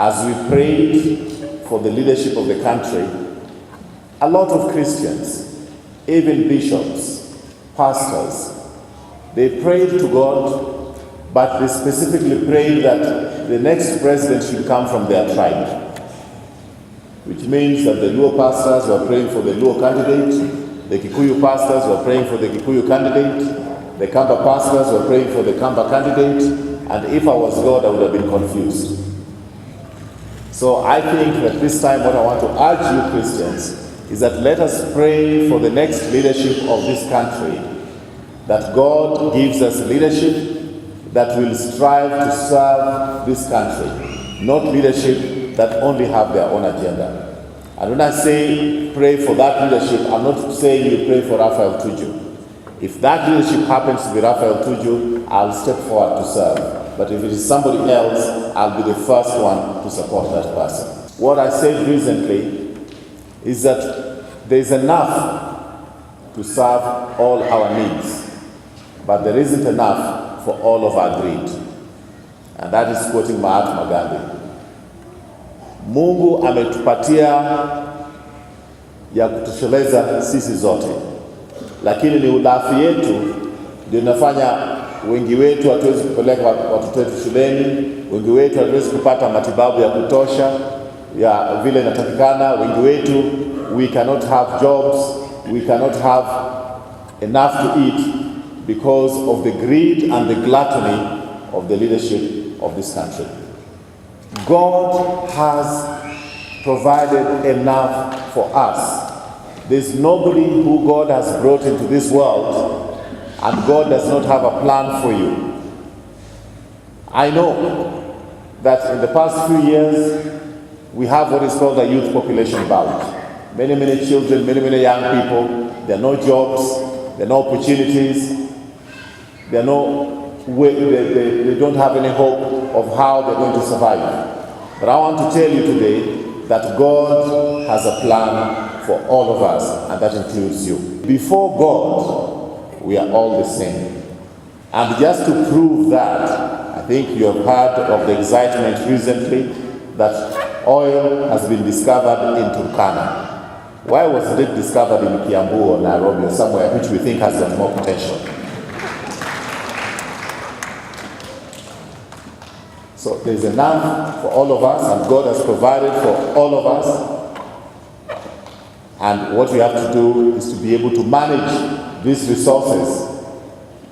as we prayed for the leadership of the country, a lot of Christians, even bishops, pastors, they prayed to God, but they specifically prayed that the next president should come from their tribe, which means that the Luo pastors were praying for the Luo candidate, the Kikuyu pastors were praying for the Kikuyu candidate, the Kamba pastors were praying for the Kamba candidate, and if I was God, I would have been confused. So I think that this time what I want to urge you Christians is that let us pray for the next leadership of this country, that God gives us leadership that will strive to serve this country, not leadership that only have their own agenda. And when I say pray for that leadership, I'm not saying you pray for Raphael Tuju. If that leadership happens to be Raphael Tuju, I'll step forward to serve. But if it is somebody else, I'll be the first one to support that person. What I said recently is that there is enough to serve all our needs, but there isn't enough for all of our greed. And that is quoting Mahatma Gandhi. Mungu ametupatia ya kutosheleza sisi zote, lakini ni udhaifu yetu ndio inafanya wengi wetu hatuwezi kupeleka watoto wetu shuleni, wengi wetu hatuwezi kupata matibabu ya kutosha ya vile inatakikana, wengi wetu we cannot have jobs, we cannot have enough to eat because of the greed and the gluttony of the leadership of this country. God has provided enough for us. There's nobody who God has brought into this world and God does not have a plan for you. I know that in the past few years, we have what is called a youth population bout. Many children, many young people, there are no jobs, there are no opportunities, there are no way, they don't have any hope of how they're going to survive. But I want to tell you today that God has a plan for all of us, and that includes you. Before God, we are all the same. And just to prove that, I think you have heard of the excitement recently that oil has been discovered in Turkana. Why wasn't it discovered in Kiambu or Nairobi or somewhere which we think has got more potential? So there's enough for all of us, and God has provided for all of us. And what we have to do is to be able to manage these resources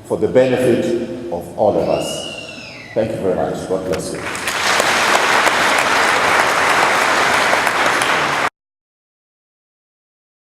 for the benefit of all of us. Thank you very much. God bless you.